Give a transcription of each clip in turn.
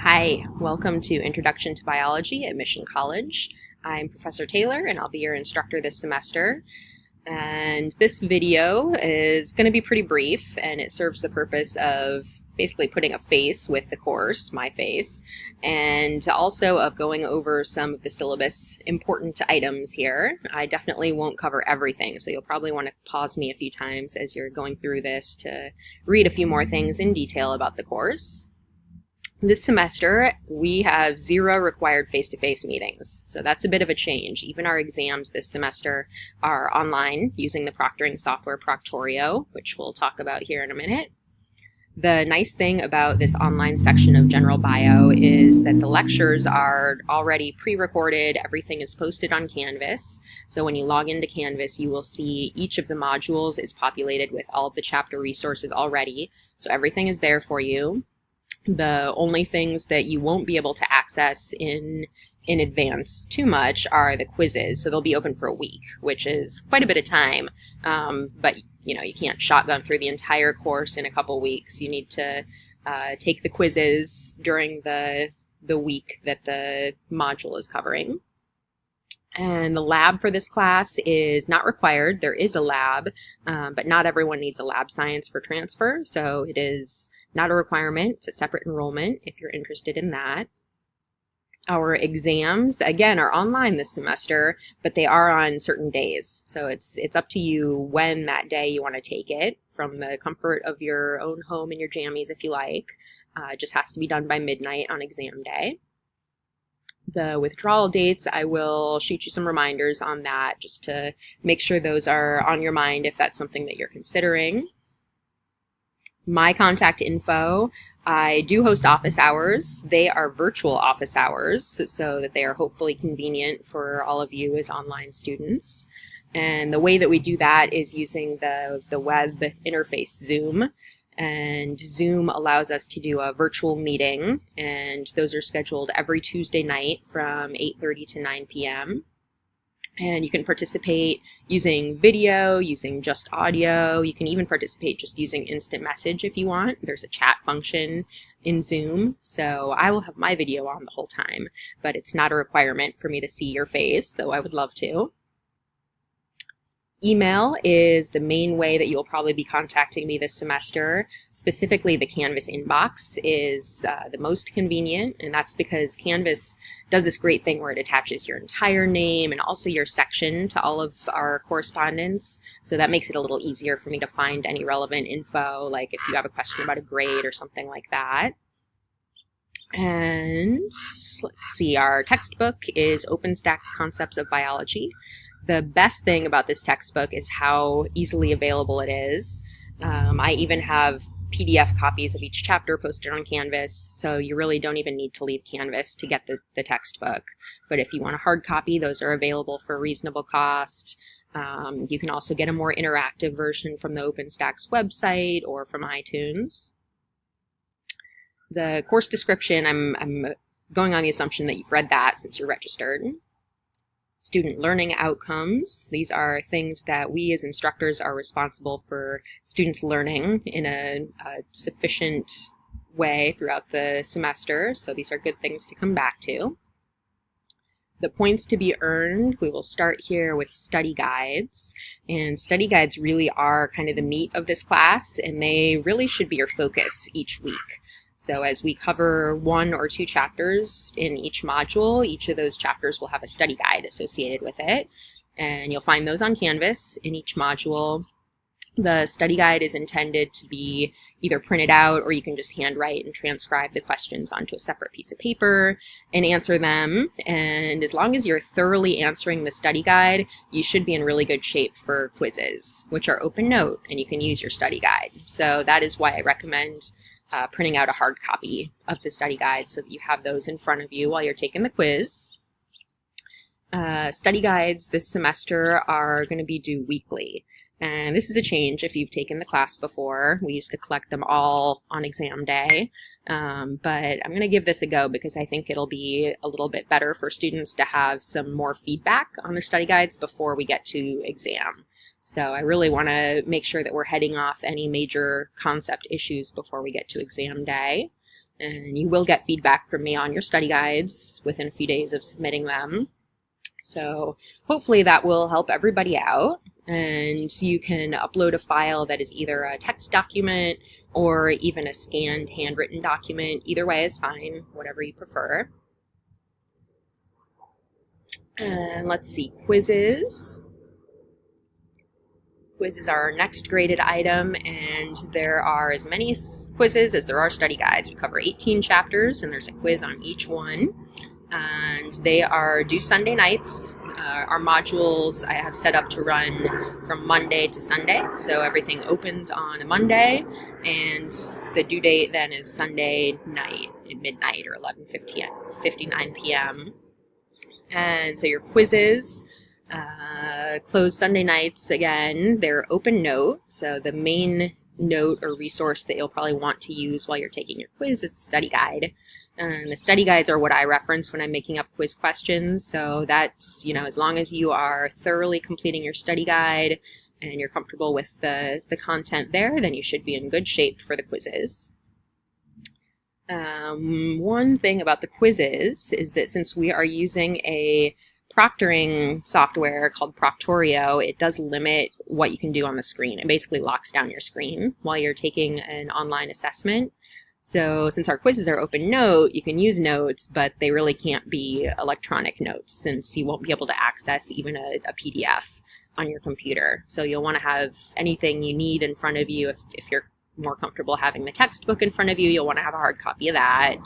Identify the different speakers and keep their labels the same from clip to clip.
Speaker 1: Hi, welcome to Introduction to Biology at Mission College. I'm Professor Taylor and I'll be your instructor this semester. And this video is going to be pretty brief and it serves the purpose of basically putting a face with the course, my face, and also of going over some of the syllabus important items here. I definitely won't cover everything, so you'll probably want to pause me a few times as you're going through this to read a few more things in detail about the course. This semester, we have 0 required face-to-face meetings, so that's a bit of a change. Even our exams this semester are online using the proctoring software Proctorio, which we'll talk about here in a minute. The nice thing about this online section of General Bio is that the lectures are already pre-recorded, everything is posted on Canvas, so when you log into Canvas you will see each of the modules is populated with all of the chapter resources already, so everything is there for you. The only things that you won't be able to access in advance too much are the quizzes. So they'll be open for a week, which is quite a bit of time. But you can't shotgun through the entire course in a couple weeks. You need to take the quizzes during the week that the module is covering. And the lab for this class is not required. There is a lab, but not everyone needs a lab science for transfer. So it is not a requirement. It's a separate enrollment if you're interested in that. Our exams, again, are online this semester, but they are on certain days. So it's up to you when that day you want to take it, from the comfort of your own home and your jammies if you like. It just has to be done by midnight on exam day. The withdrawal dates, I will shoot you some reminders on that just to make sure those are on your mind if that's something that you're considering. My contact info, I do host office hours. They are virtual office hours so that they are hopefully convenient for all of you as online students. And the way that we do that is using the web interface Zoom. And Zoom allows us to do a virtual meeting, and those are scheduled every Tuesday night from 8:30 to 9 p.m. And you can participate using video, using just audio. You can even participate just using instant message if you want. There's a chat function in Zoom, so I will have my video on the whole time, but it's not a requirement for me to see your face, though I would love to. Email is the main way that you'll probably be contacting me this semester. Specifically, the Canvas inbox is the most convenient, and that's because Canvas does this great thing where it attaches your entire name and also your section to all of our correspondence. So that makes it a little easier for me to find any relevant info, like if you have a question about a grade or something like that. And let's see, our textbook is OpenStax Concepts of Biology. The best thing about this textbook is how easily available it is. I even have PDF copies of each chapter posted on Canvas, so you really don't even need to leave Canvas to get the textbook. But if you want a hard copy, those are available for a reasonable cost. You can also get a more interactive version from the OpenStax website or from iTunes. The course description, I'm going on the assumption that you've read that since you're registered. Student learning outcomes. These are things that we as instructors are responsible for students learning in a sufficient way throughout the semester, so these are good things to come back to. The points to be earned, we will start here with study guides, and study guides really are kind of the meat of this class, and they really should be your focus each week. So as we cover 1 or 2 chapters in each module, each of those chapters will have a study guide associated with it. And you'll find those on Canvas in each module. The study guide is intended to be either printed out or you can just handwrite and transcribe the questions onto a separate piece of paper and answer them. And as long as you're thoroughly answering the study guide, you should be in really good shape for quizzes, which are open note, and you can use your study guide. So that is why I recommend printing out a hard copy of the study guide so that you have those in front of you while you're taking the quiz. Study guides this semester are going to be due weekly. And this is a change if you've taken the class before. We used to collect them all on exam day. But I'm going to give this a go because I think it'll be a little bit better for students to have some more feedback on their study guides before we get to exam. So I really want to make sure that we're heading off any major concept issues before we get to exam day. And you will get feedback from me on your study guides within a few days of submitting them. So hopefully that will help everybody out. And you can upload a file that is either a text document or even a scanned handwritten document. Either way is fine, whatever you prefer. And let's see, quizzes. Quizzes are our next graded item, and there are as many quizzes as there are study guides. We cover 18 chapters, and there's a quiz on each one. And they are due Sunday nights. Our modules I have set up to run from Monday to Sunday, so everything opens on a Monday, and the due date then is Sunday night at midnight or 11:59 p.m. And so your quizzes close Sunday nights again. They're open note, so the main note or resource that you'll probably want to use while you're taking your quiz is the study guide. And the study guides are what I reference when I'm making up quiz questions. So that's, as long as you are thoroughly completing your study guide and you're comfortable with the content there, then you should be in good shape for the quizzes. One thing about the quizzes is that since we are using a proctoring software called Proctorio, it does limit what you can do on the screen. It basically locks down your screen while you're taking an online assessment. So since our quizzes are open note, you can use notes, but they really can't be electronic notes since you won't be able to access even a PDF on your computer. So you'll want to have anything you need in front of you. If you're more comfortable having the textbook in front of you, you'll want to have a hard copy of that,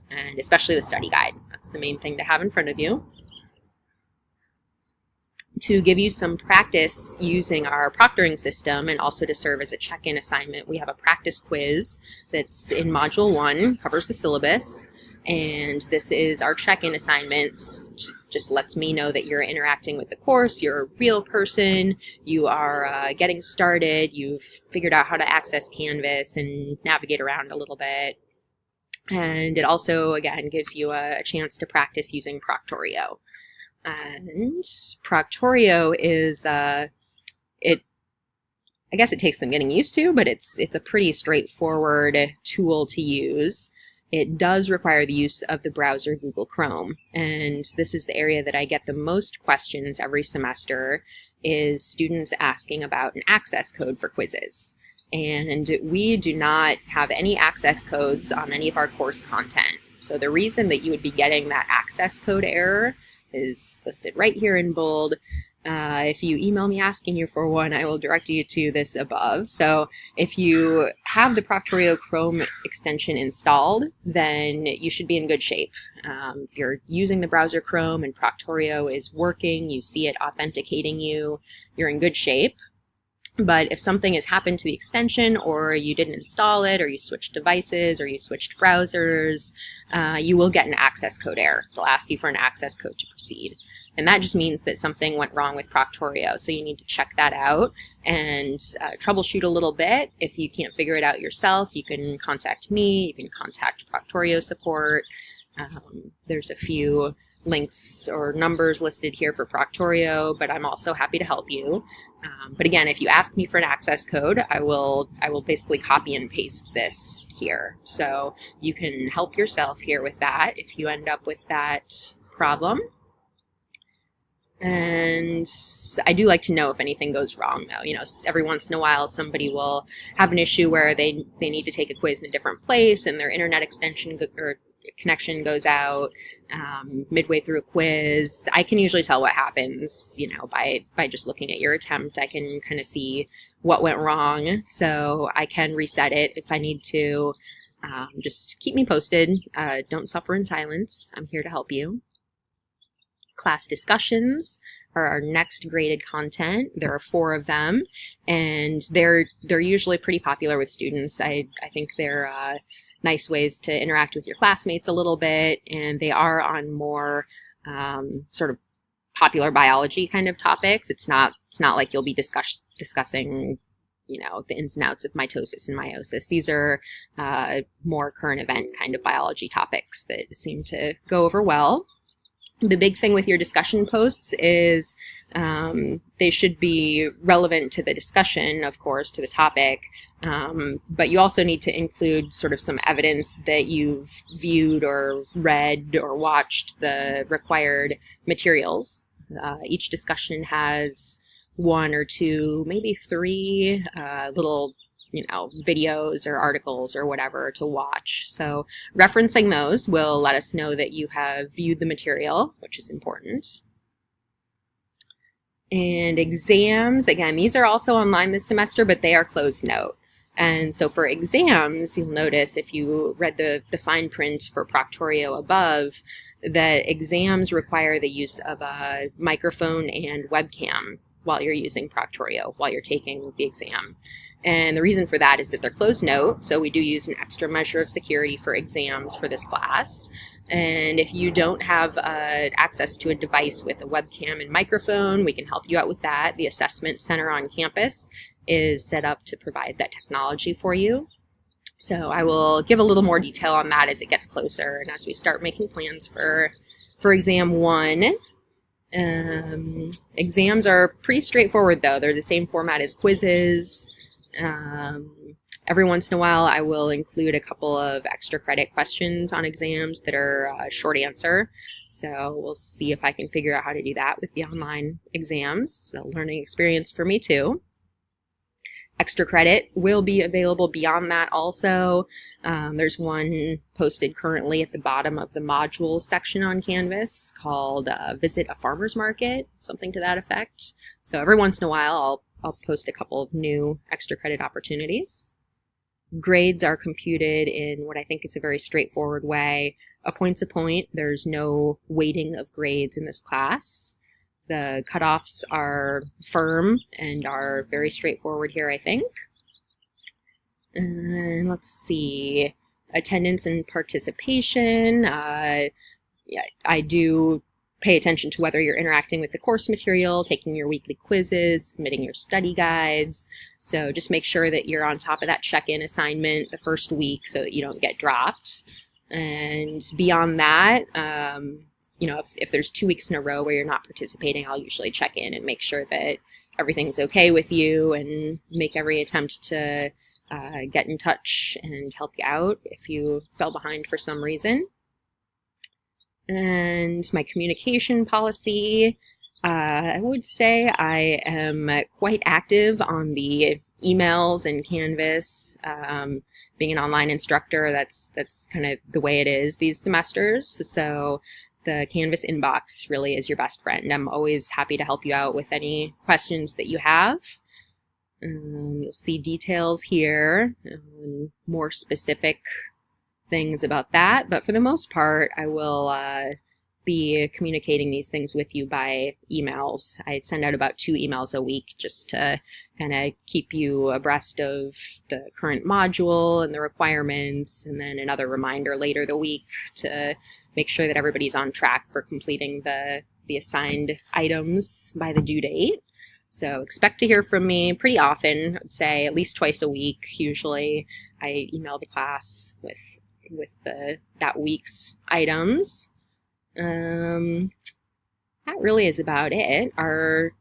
Speaker 1: and especially the study guide. That's the main thing to have in front of you. To give you some practice using our proctoring system and also to serve as a check-in assignment, we have a practice quiz that's in Module 1, covers the syllabus, and this is our check-in assignment. Just lets me know that you're interacting with the course, you're a real person, you are getting started, you've figured out how to access Canvas and navigate around a little bit. And it also, again, gives you a chance to practice using Proctorio. And Proctorio is, I guess it takes some getting used to, but it's a pretty straightforward tool to use. It does require the use of the browser Google Chrome, and this is the area that I get the most questions every semester, is students asking about an access code for quizzes. And we do not have any access codes on any of our course content. So the reason that you would be getting that access code error is listed right here in bold. If you email me asking you for one, I will direct you to this above. So if you have the Proctorio Chrome extension installed, then you should be in good shape. If you're using the browser Chrome and Proctorio is working, you see it authenticating you, you're in good shape. But if something has happened to the extension, or you didn't install it, or you switched devices, or you switched browsers, you will get an access code error. They'll ask you for an access code to proceed. And that just means that something went wrong with Proctorio. So you need to check that out and troubleshoot a little bit. If you can't figure it out yourself, you can contact me, you can contact Proctorio support. There's a few links or numbers listed here for Proctorio, but I'm also happy to help you. But again, if you ask me for an access code, I will basically copy and paste this here. So you can help yourself here with that if you end up with that problem. And I do like to know if anything goes wrong, though. Every once in a while somebody will have an issue where they need to take a quiz in a different place and their internet extension or connection goes out midway through a quiz. I can usually tell what happens, by just looking at your attempt. I can kind of see what went wrong, so I can reset it if I need to. Just keep me posted. Don't suffer in silence. I'm here to help you. Class discussions are our next graded content. There are 4 of them, and they're usually pretty popular with students. I think they're nice ways to interact with your classmates a little bit, and they are on more sort of popular biology kind of topics. It's not like you'll be discussing the ins and outs of mitosis and meiosis. These are more current event kind of biology topics that seem to go over well. The big thing with your discussion posts is They should be relevant to the discussion, of course, to the topic, but you also need to include sort of some evidence that you've viewed or read or watched the required materials. Each discussion has 1 or 2, maybe 3 little videos or articles or whatever to watch. So referencing those will let us know that you have viewed the material, which is important. And exams, again, these are also online this semester, but they are closed note. And so for exams, you'll notice if you read the fine print for Proctorio above, that exams require the use of a microphone and webcam while you're using Proctorio, while you're taking the exam. And the reason for that is that they're closed note, so we do use an extra measure of security for exams for this class. And if you don't have access to a device with a webcam and microphone, we can help you out with that. The assessment center on campus is set up to provide that technology for you. So I will give a little more detail on that as it gets closer and as we start making plans for exam 1. Exams are pretty straightforward though. They're the same format as quizzes. Every once in a while, I will include a couple of extra credit questions on exams that are short answer. So we'll see if I can figure out how to do that with the online exams. It's a learning experience for me too. Extra credit will be available beyond that also. There's one posted currently at the bottom of the modules section on Canvas called Visit a Farmer's Market, something to that effect. So every once in a while, I'll post a couple of new extra credit opportunities. Grades are computed in what I think is a very straightforward way. A point's a point. There's no weighting of grades in this class. The cutoffs are firm and are very straightforward here, I think. And let's see. Attendance and participation. I do pay attention to whether you're interacting with the course material, taking your weekly quizzes, submitting your study guides. So just make sure that you're on top of that check-in assignment the first week so that you don't get dropped. And beyond that, if there's 2 weeks in a row where you're not participating, I'll usually check in and make sure that everything's okay with you and make every attempt to get in touch and help you out if you fell behind for some reason. And my communication policy, I would say I am quite active on the emails and Canvas. Being an online instructor, that's kind of the way it is these semesters. So the Canvas inbox really is your best friend. I'm always happy to help you out with any questions that you have. You'll see details here, more specific things about that, but for the most part, I will be communicating these things with you by emails. I send out about 2 emails a week just to kind of keep you abreast of the current module and the requirements, and then another reminder later the week to make sure that everybody's on track for completing the assigned items by the due date. So expect to hear from me pretty often. I'd say at least twice a week. Usually I email the class with that week's items. That really is about it. Our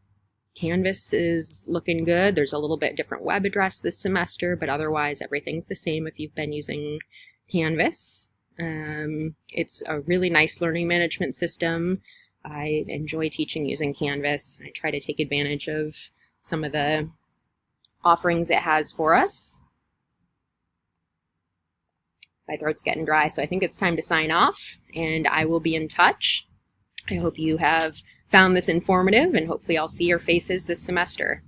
Speaker 1: Canvas is looking good. There's a little bit different web address this semester, but otherwise everything's the same if you've been using Canvas. It's a really nice learning management system. I enjoy teaching using Canvas. I try to take advantage of some of the offerings it has for us. My throat's getting dry, so I think it's time to sign off, and I will be in touch. I hope you have found this informative, and hopefully I'll see your faces this semester.